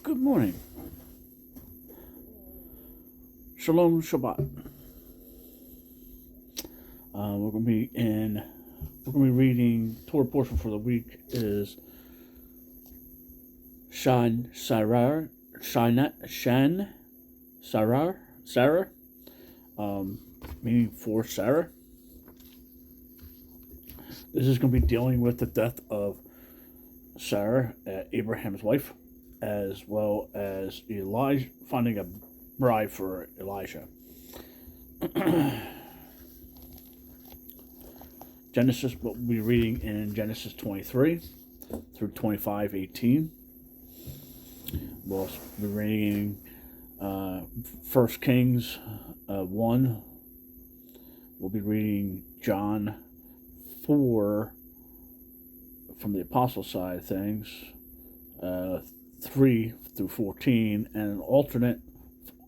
Good morning. Shalom Shabbat. We're gonna be reading Torah portion for the week is Shan Sarar Shan Sarar Sarah, meaning for Sarah. This is going to be dealing with the death of Sarah, Abraham's wife, as well as Elijah finding a bride for Elijah. Genesis, we'll be reading in Genesis 23 through 25:18. We'll be reading 1 Kings 1. We'll be reading John 4 from the apostle side of things, 3 through 14, and an alternate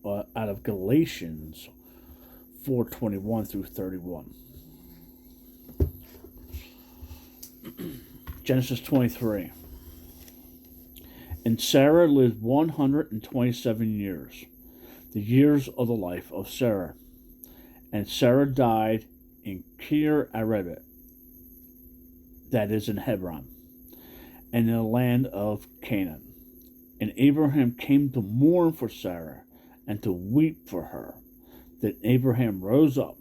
out of Galatians 4:21 through 31. Genesis 23. And Sarah lived 127 years, the years of the life of Sarah. And Sarah died in Kir Arabah, that is in Hebron, and in the land of Canaan. And Abraham came to mourn for Sarah and to weep for her. Then Abraham rose up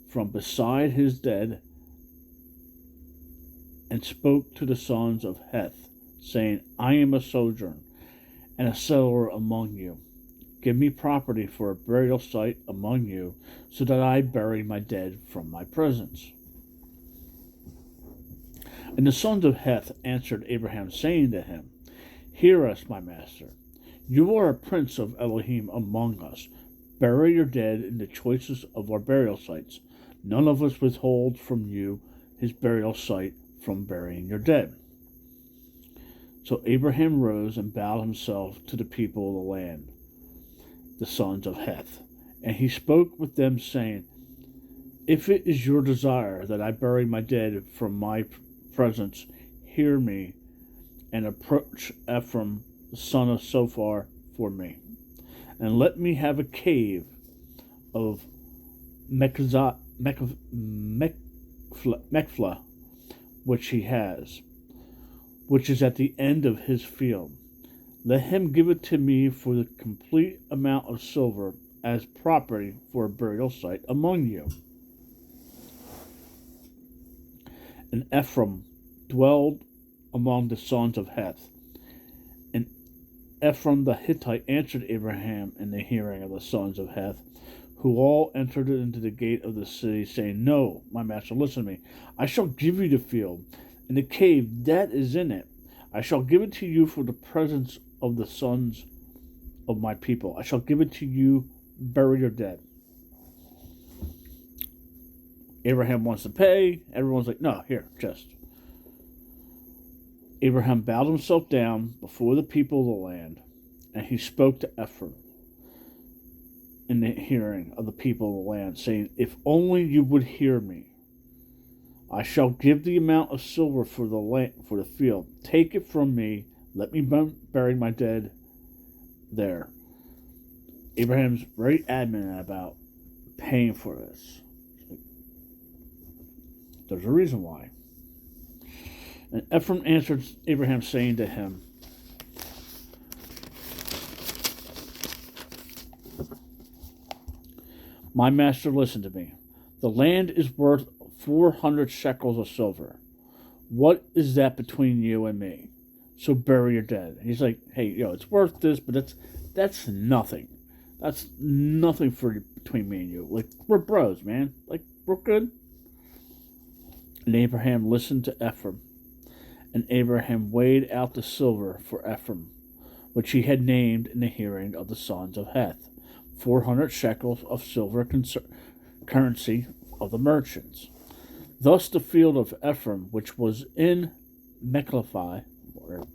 from beside his dead and spoke to the sons of Heth, saying, I am a sojourner and a settler among you. Give me property for a burial site among you, so that I bury my dead from my presence. And the sons of Heth answered Abraham, saying to him, Hear us, my master. You are a prince of Elohim among us. Bury your dead in the choicest of our burial sites. None of us withhold from you his burial site from burying your dead. So Abraham rose and bowed himself to the people of the land, the sons of Heth. And he spoke with them, saying, If it is your desire that I bury my dead from my presence, hear me, and approach Ephraim, the son of Sophar, for me. And let me have a cave of Mechlah, which he has, which is at the end of his field. Let him give it to me for the complete amount of silver as property for a burial site among you. And Ephraim dwelled among the sons of Heth. And Ephraim the Hittite answered Abraham in the hearing of the sons of Heth, who all entered into the gate of the city, saying, No, my master, listen to me. I shall give you the field, and the cave that is in it. I shall give it to you for the presence of the sons of my people. I shall give it to you, bury your dead. Abraham wants to pay. Everyone's like, no, here, just. Abraham bowed himself down before the people of the land, and he spoke to Ephraim in the hearing of the people of the land, saying, If only you would hear me. I shall give the amount of silver for the land, for the field. Take it from me. Let me bury my dead there. Abraham's very adamant about paying for this. There's a reason why. And Ephraim answered Abraham, saying to him, My master, listen to me. The land is worth 400 shekels of silver. What is that between you and me? So bury your dead. And he's like, hey, it's worth this, but that's nothing. That's nothing between me and you. Like, we're bros, man. Like, we're good. And Abraham listened to Ephraim. And Abraham weighed out the silver for Ephraim, which he had named in the hearing of the sons of Heth, 400 shekels of silver currency of the merchants. Thus the field of Ephraim, which was in Mechlah, I'm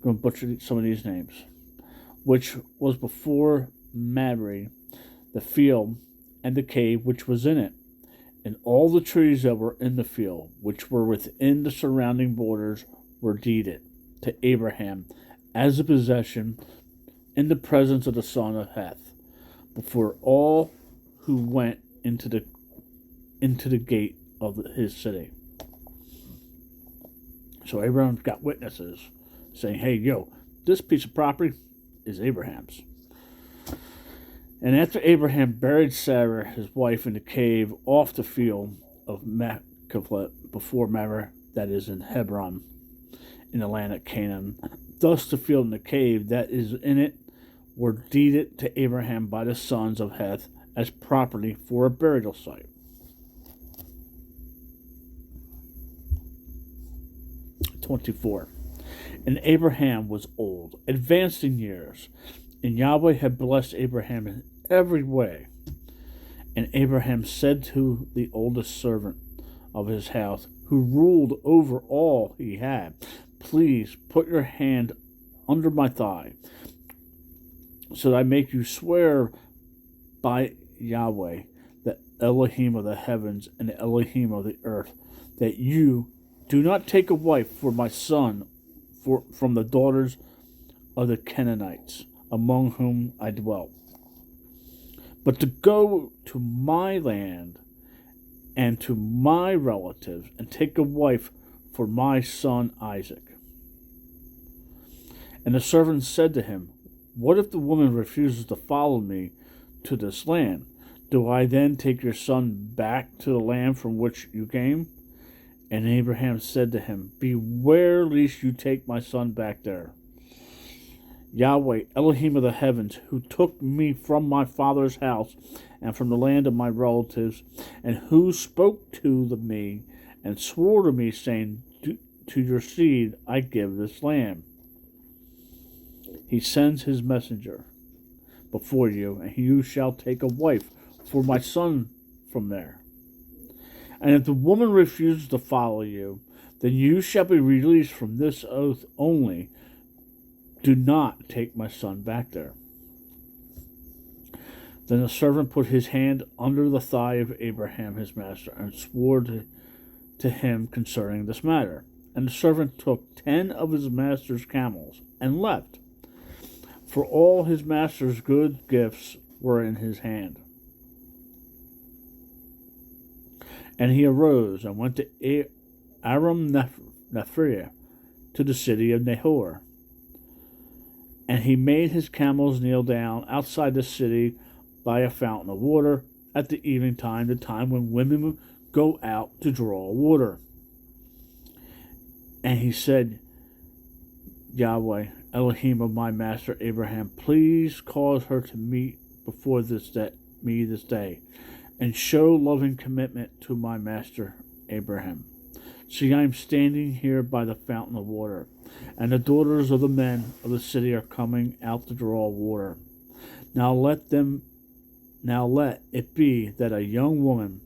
going to butcher some of these names, which was before Mamre, the field and the cave which was in it, and all the trees that were in the field, which were within the surrounding borders, were deeded to Abraham as a possession in the presence of the son of Heth, before all who went into the gate of his city. So Abraham's got witnesses saying, hey, yo, this piece of property is Abraham's. And after Abraham buried Sarah, his wife, in the cave off the field of Machpelah before Mamre, that is in Hebron, in the land of Canaan, thus the field and the cave that is in it were deeded to Abraham by the sons of Heth as property for a burial site. And Abraham was old, advanced in years, and Yahweh had blessed Abraham in every way. And Abraham said to the oldest servant of his house, who ruled over all he had, please put your hand under my thigh, so that I make you swear by Yahweh, the Elohim of the heavens and the Elohim of the earth, that you do not take a wife for my son from the daughters of the Canaanites, among whom I dwelt, but to go to my land and to my relatives and take a wife for my son Isaac. And the servant said to him, what if the woman refuses to follow me to this land? Do I then take your son back to the land from which you came? And Abraham said to him, beware lest you take my son back there. Yahweh, Elohim of the heavens, who took me from my father's house and from the land of my relatives, and who spoke to me and swore to me, saying, to your seed I give this land. He sends his messenger before you, and you shall take a wife for my son from there. And if the woman refuses to follow you, then you shall be released from this oath only. Do not take my son back there. Then the servant put his hand under the thigh of Abraham his master, and swore to him concerning this matter. And the servant took 10 of his master's camels and left, for all his master's good gifts were in his hand. And he arose and went to Aram Nephriah, to the city of Nahor. And he made his camels kneel down outside the city by a fountain of water at the evening time, the time when women go out to draw water. And he said, Yahweh, Elohim of my master Abraham, please cause her to meet before me this day, and show loving commitment to my master Abraham. See, I am standing here by the fountain of water, and the daughters of the men of the city are coming out to draw water. Now let it be that a young woman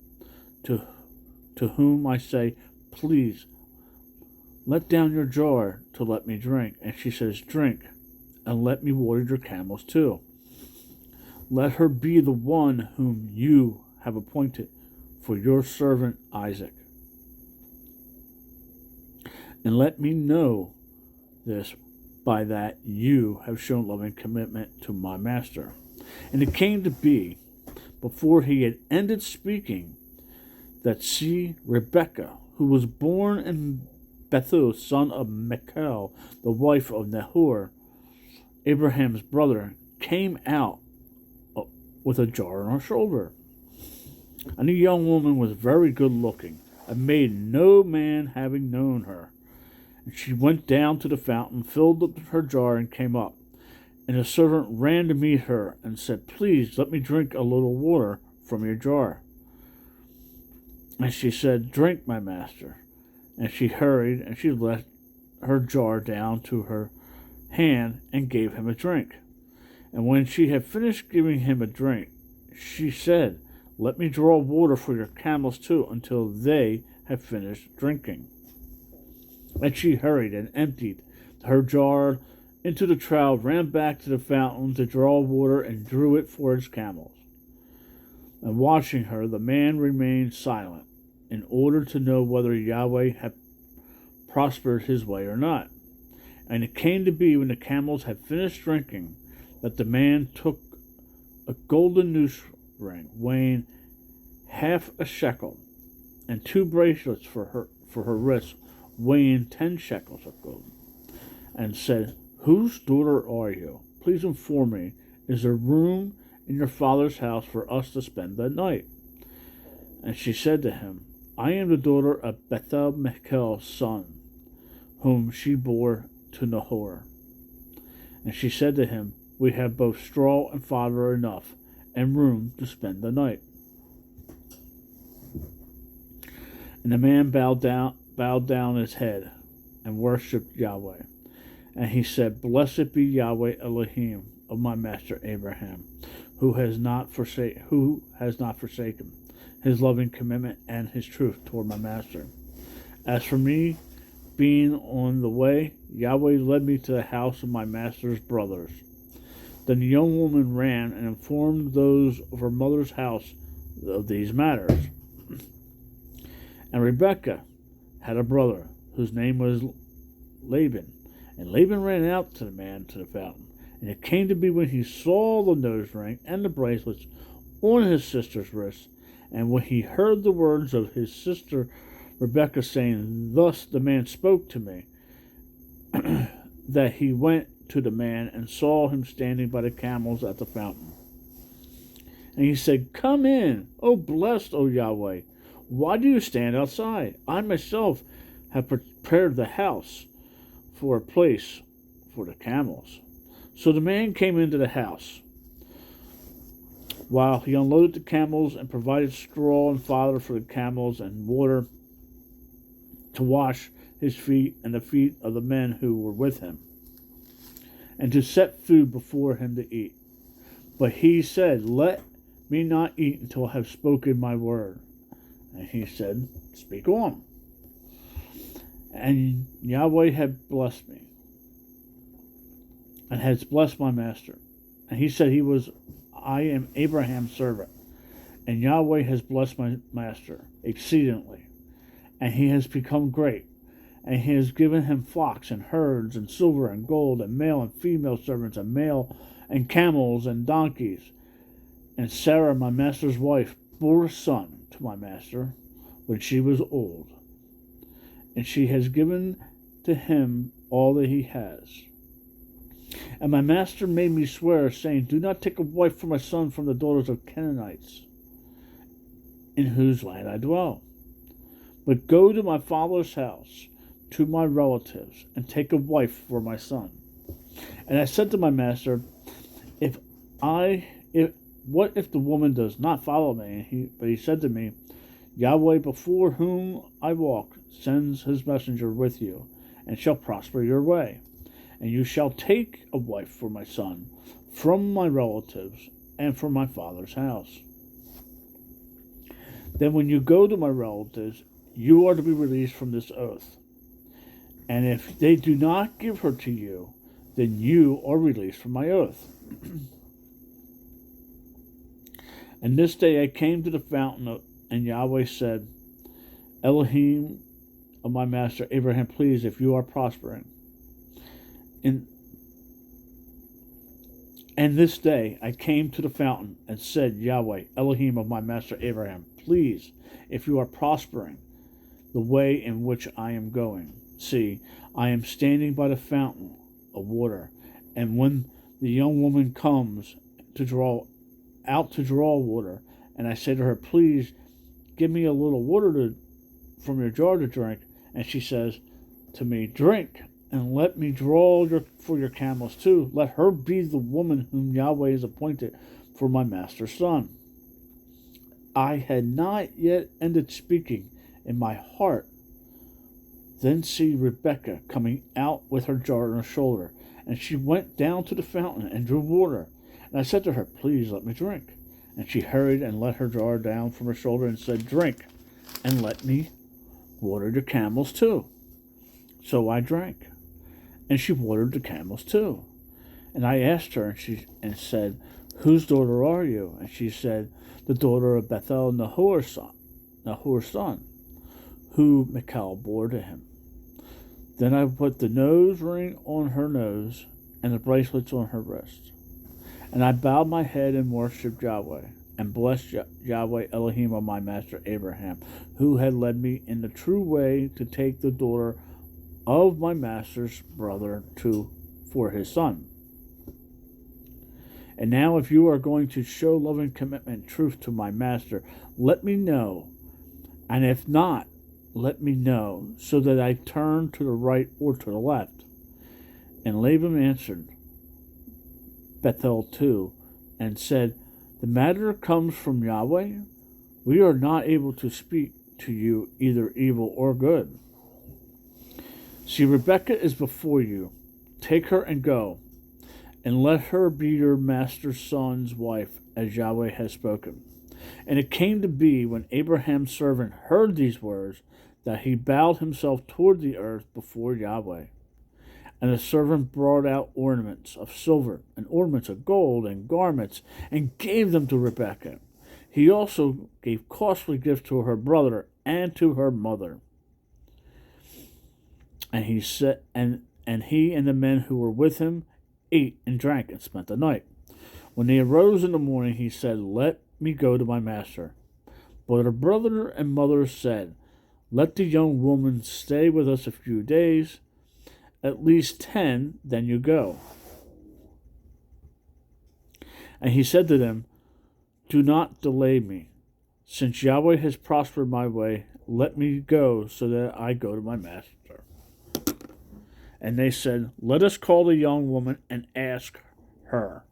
to whom I say, please, let down your jar to let me drink. And she says, drink, and let me water your camels too. Let her be the one whom you have appointed for your servant Isaac. And let me know this by that you have shown loving commitment to my master. And it came to be, before he had ended speaking, that she, Rebekah, who was born in Bethuel, son of Michal, the wife of Nahor, Abraham's brother, came out with a jar on her shoulder. And the young woman was very good looking, a maiden no man having known her. And she went down to the fountain, filled up her jar, and came up. And the servant ran to meet her and said, please let me drink a little water from your jar. And she said, drink, my master. And she hurried, and she let her jar down to her hand and gave him a drink. And when she had finished giving him a drink, she said, let me draw water for your camels too, until they have finished drinking. And she hurried and emptied her jar into the trough, ran back to the fountain to draw water, and drew it for his camels. And watching her, the man remained silent, in order to know whether Yahweh had prospered his way or not. And it came to be when the camels had finished drinking that the man took a golden noose ring weighing half a shekel, and 2 bracelets for her wrists weighing 10 shekels of gold, and said, "Whose daughter are you? Please inform me. Is there room in your father's house for us to spend the night?" And she said to him, "I am the daughter of Bethel Michel's son, whom she bore to Nahor." And she said to him, "We have both straw and fodder enough, and room to spend the night." And the man bowed down his head and worshipped Yahweh. And he said, "Blessed be Yahweh Elohim of my master Abraham, who has not forsaken his loving commitment and his truth toward my master. As for me, being on the way, Yahweh led me to the house of my master's brothers." Then the young woman ran and informed those of her mother's house of these matters. And Rebekah had a brother whose name was Laban. And Laban ran out to the man to the fountain. And it came to be when he saw the nose ring and the bracelets on his sister's wrists, and when he heard the words of his sister Rebekah saying, "Thus the man spoke to me," that he went to the man and saw him standing by the camels at the fountain. And he said, "Come in, O blessed, O Yahweh. Why do you stand outside? I myself have prepared the house for a place for the camels." So the man came into the house, while he unloaded the camels and provided straw and fodder for the camels and water to wash his feet and the feet of the men who were with him, and to set food before him to eat. But he said, "Let me not eat until I have spoken my word." And he said, "Speak on." And Yahweh had blessed me, and has blessed my master. And he said, I am Abraham's servant, and Yahweh has blessed my master exceedingly, and he has become great, and he has given him flocks and herds and silver and gold and male and female servants and male and camels and donkeys. And Sarah, my master's wife, bore a son to my master when she was old, and she has given to him all that he has. And my master made me swear, saying, "Do not take a wife for my son from the daughters of Canaanites, in whose land I dwell, but go to my father's house, to my relatives, and take a wife for my son." And I said to my master, What if the woman does not follow me?" But he said to me, "Yahweh, before whom I walk, sends his messenger with you, and shall prosper your way. And you shall take a wife for my son from my relatives and from my father's house. Then when you go to my relatives, you are to be released from this oath. And if they do not give her to you, then you are released from my oath." And this day I came to the fountain, and Yahweh said, "Elohim of my master Abraham, please, if you are prospering. And this day I came to the fountain and said, Yahweh, Elohim of my master Abraham, please, if you are prospering the way in which I am going. See, I am standing by the fountain of water, and when the young woman comes to draw water, and I say to her, please give me a little water from your jar to drink, and she says to me, drink, and let me draw for your camels too. Let her be the woman whom Yahweh has appointed for my master's son. I had not yet ended speaking in my heart. Then see Rebekah coming out with her jar on her shoulder, and she went down to the fountain and drew water. And I said to her, please let me drink. And she hurried and let her jar down from her shoulder and said, drink, and let me water your camels too. So I drank, and she watered the camels too. And I asked her, and said, whose daughter are you? And she said, the daughter of Bethel, Nahor's son, who Michal bore to him. Then I put the nose ring on her nose and the bracelets on her wrist. And I bowed my head and worshipped Yahweh, and blessed Yahweh Elohim of my master Abraham, who had led me in the true way to take the daughter of my master's brother for his son. And now if you are going to show loving commitment and truth to my master, let me know. And if not, let me know, so that I turn to the right or to the left. And Laban answered Bethel too, and said, the matter comes from Yahweh. We are not able to speak to you either evil or good. See, Rebekah is before you. Take her and go, and let her be your master's son's wife, as Yahweh has spoken. And it came to be, when Abraham's servant heard these words, that he bowed himself toward the earth before Yahweh. And the servant brought out ornaments of silver and ornaments of gold and garments, and gave them to Rebekah. He also gave costly gifts to her brother and to her mother. And he said, and he and the men who were with him ate and drank and spent the night. When they arose in the morning, he said, let me go to my master. But her brother and mother said, let the young woman stay with us a few days, at least 10, then you go. And he said to them, do not delay me. Since Yahweh has prospered my way, let me go so that I go to my master. And they said, let us call the young woman and ask her.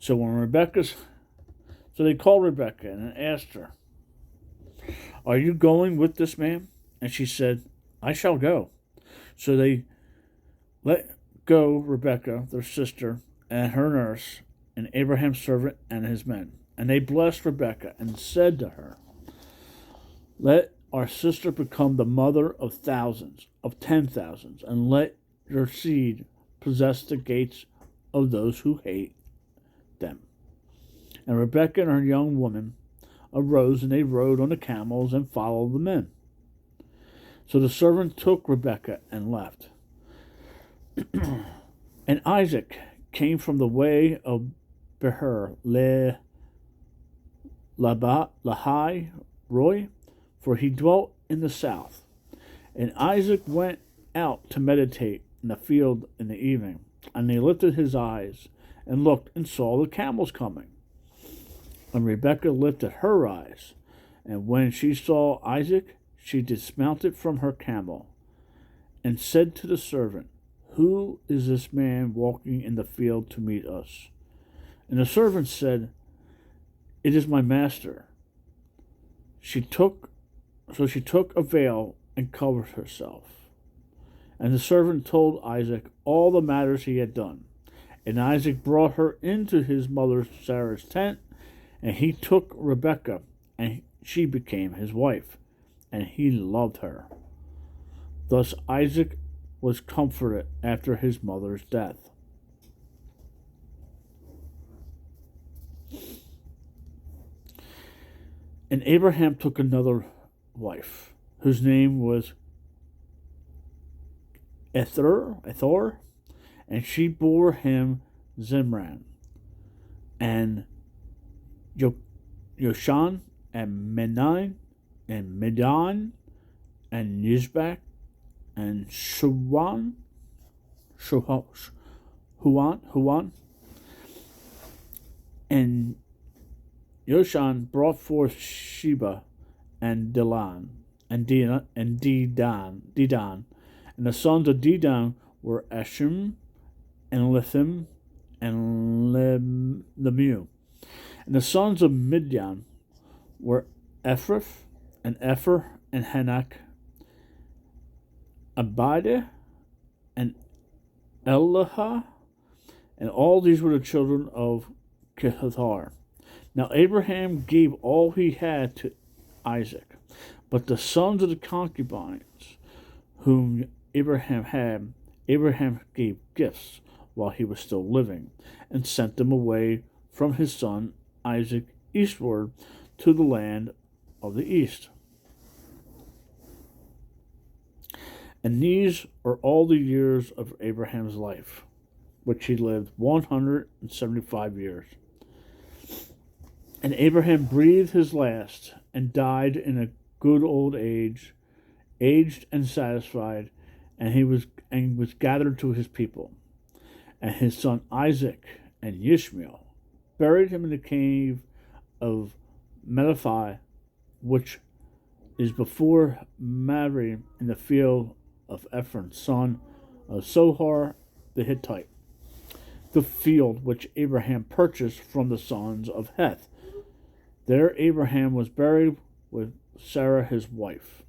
So they called Rebekah and asked her, are you going with this man? And she said, I shall go. So they let go Rebekah, their sister, and her nurse, and Abraham's servant and his men. And they blessed Rebekah and said to her, let our sister become the mother of thousands, of 10,000s, and let your seed possess the gates of those who hate them. And Rebekah and her young woman arose, and they rode on the camels and followed the men. So the servant took Rebekah and left. And Isaac came from the way of Beher Lahai Roy, for he dwelt in the south. And Isaac went out to meditate in the field in the evening. And he lifted his eyes and looked and saw the camels coming. And Rebekah lifted her eyes, and when she saw Isaac, she dismounted from her camel, and said to the servant, who is this man walking in the field to meet us? And the servant said, it is my master. She took a veil and covered herself. And the servant told Isaac all the matters he had done. And Isaac brought her into his mother Sarah's tent, and he took Rebekah, and she became his wife, and he loved her. Thus Isaac was comforted after his mother's death. And Abraham took another wife, whose name was Ethor, and she bore him Zimran, and Yoshan, and Menon, and Midian, and Yishbak, and Huan, and Yoshan brought forth Sheba, and Dedan, and Dedan, and the sons of Dedan were Ashim, and Lithim, and Lemiu. And the sons of Midian were Ephrath, and Epher, and Hanak, Abida, and Eliha, and all these were the children of Kehathar. Now Abraham gave all he had to Isaac, but the sons of the concubines whom Abraham had, Abraham gave gifts while he was still living, and sent them away from his son Isaac eastward to the land of the east. And these are all the years of Abraham's life, which he lived 175 years. And Abraham breathed his last and died in a good old age, aged and satisfied, and he was gathered to his people. And his son Isaac and Ishmael buried him in the cave of Melaphi, which is before Mamre in the field of Ephron, son of Sohar the Hittite, the field which Abraham purchased from the sons of Heth. There Abraham was buried with Sarah his wife.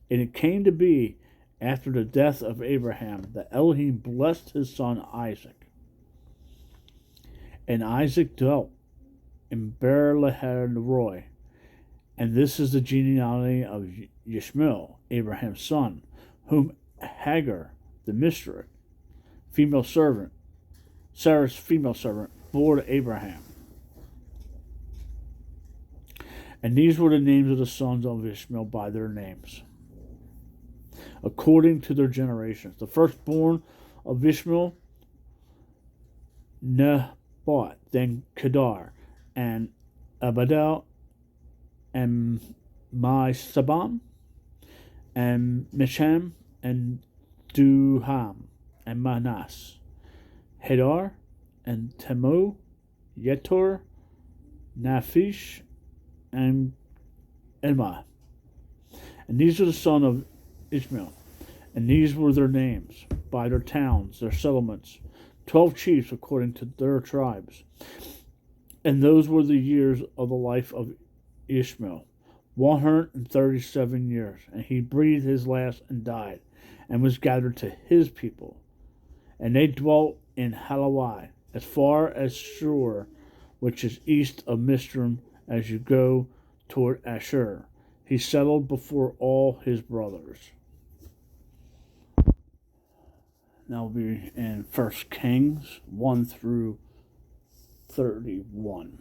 And it came to be, after the death of Abraham, that Elohim blessed his son Isaac. And Isaac dwelt in Beer-lahai-roi. And this is the genealogy of Ishmael, Abraham's son, whom Hagar, the mistress, female servant, Sarah's female servant, bore to Abraham. And these were the names of the sons of Ishmael by their names, according to their generations. The firstborn of Ishmael, Nebat, then Kedar, and Abadel, and Sabam, and Misham, and Duham, and Manas, Hedar, and Temu, Yetor, Naphish, and Emma. And these are the sons of Ishmael. And these were their names, by their towns, their settlements, 12 chiefs according to their tribes. And those were the years of the life of Ishmael, 137 years. And he breathed his last and died, and was gathered to his people. And they dwelt in Halawai, as far as Shur, which is east of Mistrim, as you go toward Ashur. He settled before all his brothers. Now we'll be in 1 Kings 1 through 31.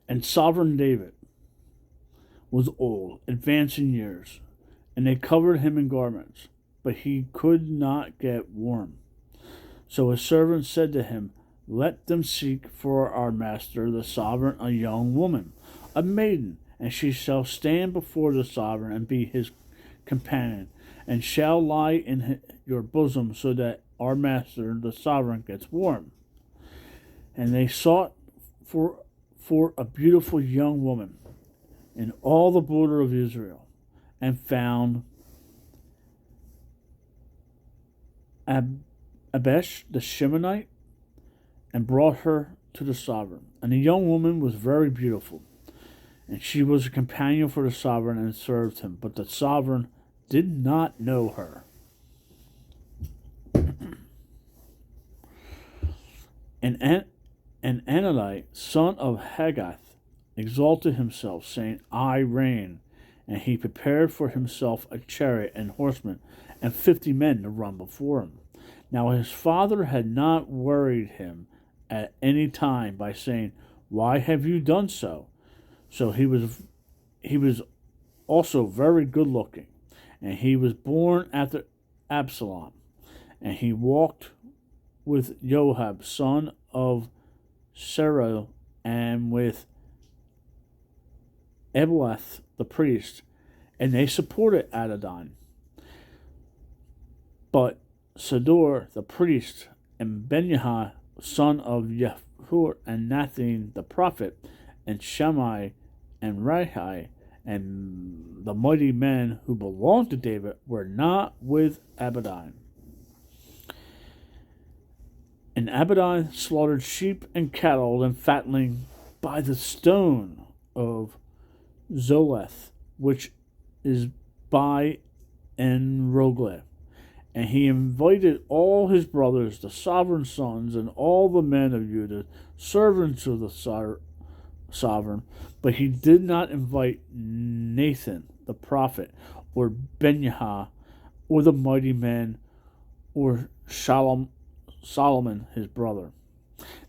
And sovereign David was old, advanced in years, and they covered him in garments, but he could not get warm. So his servants said to him, Let them seek for our master, the sovereign, a young woman, a maiden, and she shall stand before the sovereign and be his companion, and shall lie in your bosom, so that our master, the sovereign, gets warm. And they sought for a beautiful young woman in all the border of Israel, and found Abesh the Shemonite, and brought her to the sovereign. And the young woman was very beautiful, and she was a companion for the sovereign and served him. But the sovereign did not know her. And Ananite, son of Haggath, exalted himself, saying, I reign. And he prepared for himself a chariot and horsemen, and 50 men to run before him. Now his father had not worried him at any time by saying, Why have you done so? So he was also very good looking, and he was born after Absalom. And he walked with Joab, son of Sarah, and with Eblath the priest, and they supported Adadon. But Sador the priest, and Benyaha, son of Yehur, and Nathan the prophet, and Shammai, and Rahai, and the mighty men who belonged to David were not with Abidan. And Abidan slaughtered sheep and cattle and fatling by the stone of Zoleth, which is by En-Roglah. And he invited all his brothers, the sovereign sons, and all the men of Judah, servants of the sovereign. But he did not invite Nathan the prophet, or Benyaha, or the mighty men, or Solomon his brother.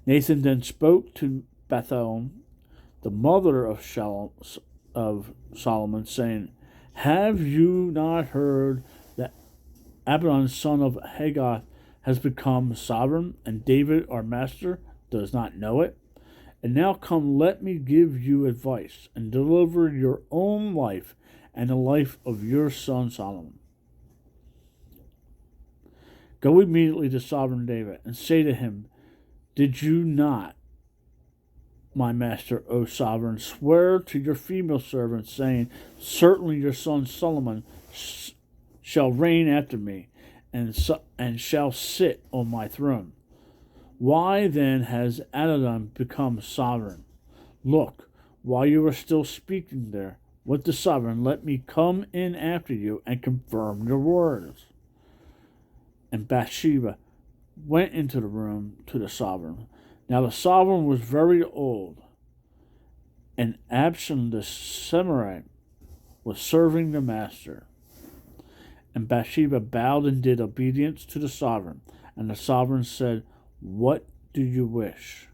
Nathan then spoke to Bethel, the mother of Solomon, saying, Have you not heard that Abidan, son of Haggith, has become sovereign, and David, our master, does not know it? And now come, let me give you advice, and deliver your own life and the life of your son Solomon. Go immediately to sovereign David, and say to him, Did you not, my master, O sovereign, swear to your female servants, saying, Certainly your son Solomon shall reign after me, and shall sit on my throne? Why then has Adonai become sovereign? Look, while you are still speaking there with the sovereign, let me come in after you and confirm your words. And Bathsheba went into the room to the sovereign. Now the sovereign was very old, and Absalom the Semirite was serving the master. And Bathsheba bowed and did obedience to the sovereign. And the sovereign said, What do you wish?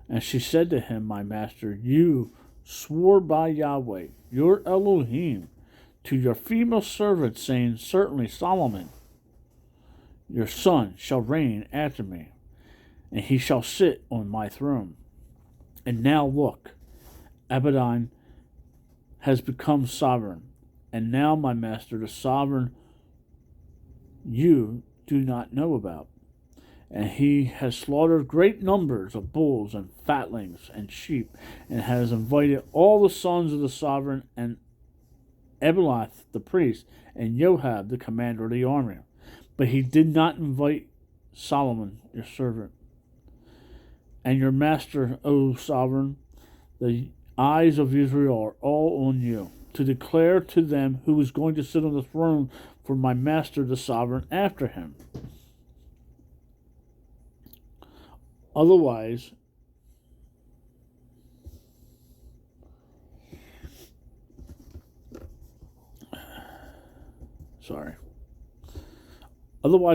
And she said to him, My master, you swore by Yahweh, your Elohim, to your female servant, saying, Certainly Solomon, your son, shall reign after me, and he shall sit on my throne. And now look, Abidan has become sovereign, and now, my master, the sovereign you do not know about. And he has slaughtered great numbers of bulls and fatlings and sheep, and has invited all the sons of the sovereign, and Ebilath the priest, and Joab the commander of the army. But he did not invite Solomon, your servant. And your master, O sovereign, the eyes of Israel are all on you, to declare to them who is going to sit on the throne for my master, the sovereign, after him. Otherwise,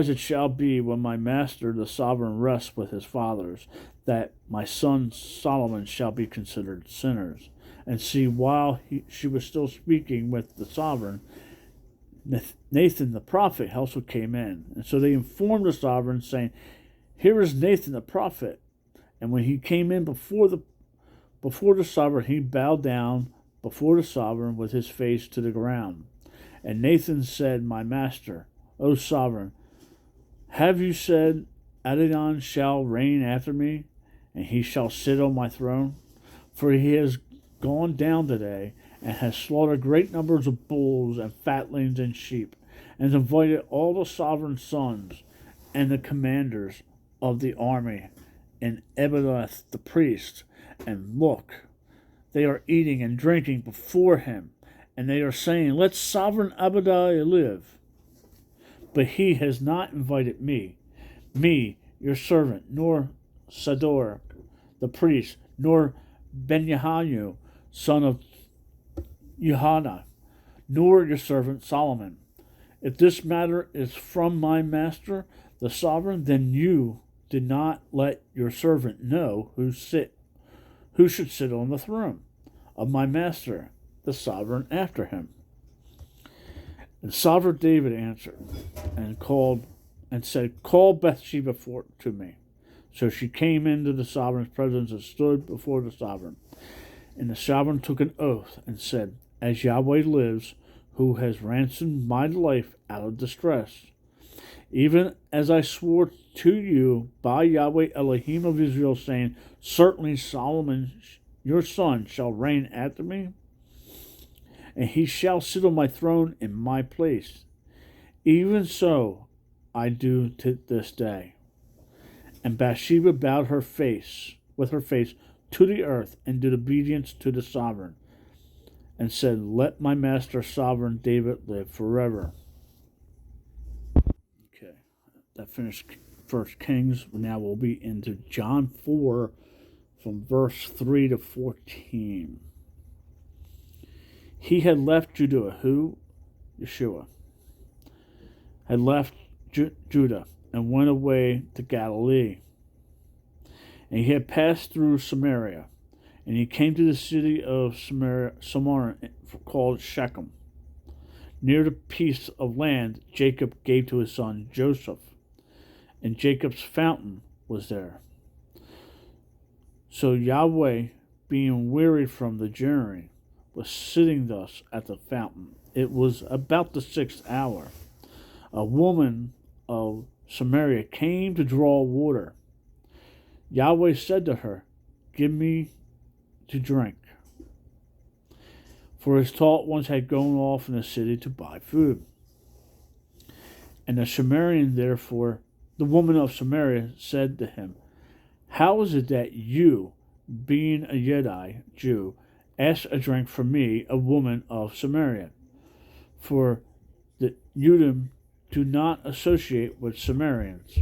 it shall be when my master, the sovereign, rests with his fathers, that my son Solomon shall be considered sinners. And see, while she was still speaking with the sovereign, Nathan the prophet also came in. And so they informed the sovereign, saying, Here is Nathan the prophet. And when he came in before the sovereign, he bowed down before the sovereign with his face to the ground. And Nathan said, My master, O sovereign, have you said, Adonai shall reign after me, and he shall sit on my throne? For he has gone down today, and has slaughtered great numbers of bulls and fatlings and sheep, and invited all the sovereign sons and the commanders of the army, and Ebilath the priest. And look, they are eating and drinking before him, and they are saying, Let sovereign Abadiah live. But he has not invited me, your servant, nor Sador the priest, nor Ben-Yahanu, son of Johanna, nor your servant Solomon. If this matter is from my master, the sovereign, then you did not let your servant know who should sit on the throne of my master, the sovereign, after him. And sovereign David answered and said, Call Bathsheba to me. So she came into the sovereign's presence and stood before the sovereign. And the sovereign took an oath and said, As Yahweh lives, who has ransomed my life out of distress, even as I swore to you by Yahweh Elohim of Israel, saying, Certainly Solomon your son shall reign after me, and he shall sit on my throne in my place. Even so I do to this day. And Bathsheba bowed with her face to the earth, and did obedience to the sovereign, and said, Let my master sovereign David live forever. Okay, that finished 1 Kings. Now we'll be into John 4 from verse 3 to 14. He had left Judah, Yeshua, had left Judah and went away to Galilee. And he had passed through Samaria, and he came to the city of Samaria called Shechem. near the piece of land Jacob gave to his son Joseph, and Jacob's fountain was there. So Yahweh, being wearied from the journey, was sitting thus at the fountain. It was about the 6th hour. A woman of Samaria came to draw water. Yahweh said to her, "Give me to drink." For his taught ones had gone off in the city to buy food. And the woman of Samaria said to him, "How is it that you, being a Yedai Jew, ask a drink from me, a woman of Samaria? For the Udim do not associate with Samaritans."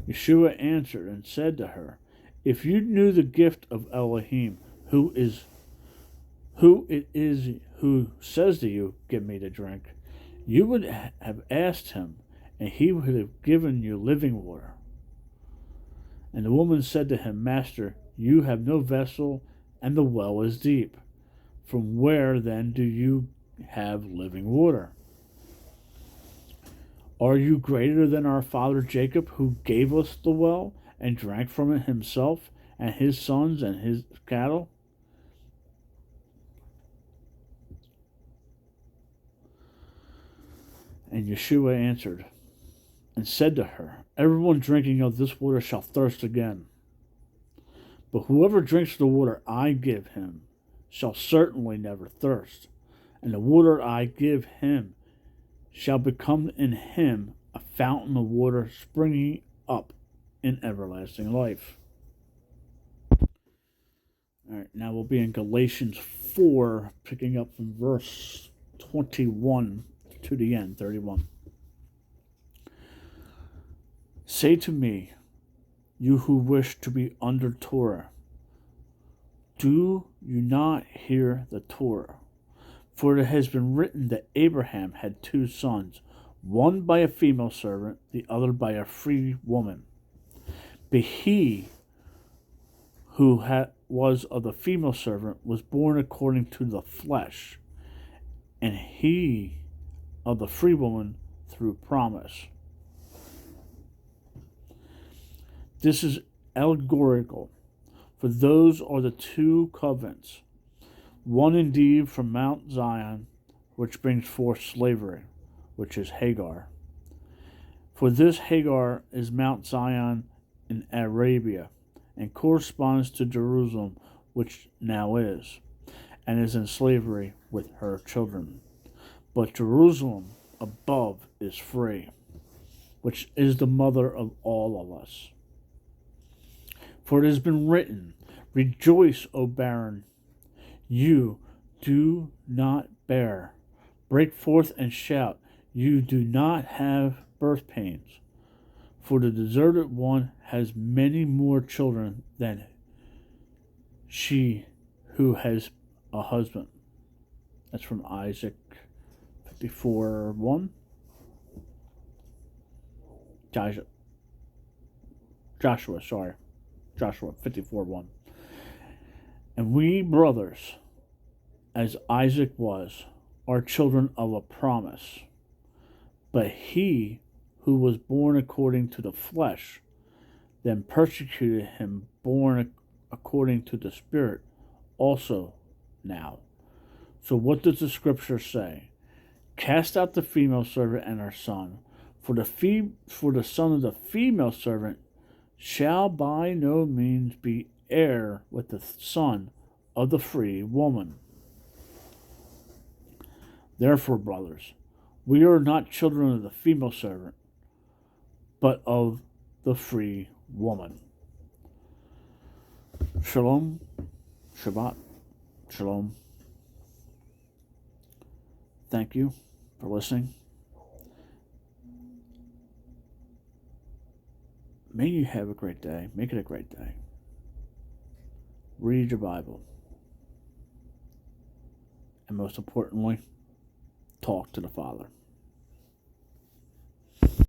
Yeshua answered and said to her, "If you knew the gift of Elohim, who it is who says to you, 'Give me to drink,' you would have asked him, and he would have given you living water." And the woman said to him, "Master, you have no vessel, and the well is deep. From where then do you have living water? Are you greater than our father Jacob, who gave us the well and drank from it himself, and his sons and his cattle?" And Yeshua answered and said to her, "Everyone drinking of this water shall thirst again. But whoever drinks the water I give him shall certainly never thirst. And the water I give him shall become in him a fountain of water springing up in everlasting life." All right, now we'll be in Galatians 4, picking up from verse 21 to the end, 31. "Say to me, you who wish to be under Torah, do you not hear the Torah? For it has been written that Abraham had 2 sons, one by a female servant, the other by a free woman. But he who was of the female servant was born according to the flesh, and he of the free woman through promise." This is allegorical, for those are the 2 covenants, one indeed from Mount Zion, which brings forth slavery, which is Hagar. For this Hagar is Mount Zion in Arabia, and corresponds to Jerusalem, which now is, and is in slavery with her children. But Jerusalem above is free, which is the mother of all of us. For it has been written, "Rejoice, O barren, you do not bear. Break forth and shout, you do not have birth pains. For the deserted one has many more children than she who has a husband." That's from Isaac 54:1. Joshua 54:1. "And we brothers, as Isaac was, are children of a promise. But he who was born according to the flesh, then persecuted him born according to the Spirit also now. So what does the scripture say? Cast out the female servant and her son, for the son of the female servant shall by no means be heir with the son of the free woman. Therefore, brothers, we are not children of the female servant, but of the free woman." Shalom, Shabbat, Shalom. Thank you for listening. May you have a great day. Make it a great day. Read your Bible. And most importantly, talk to the Father.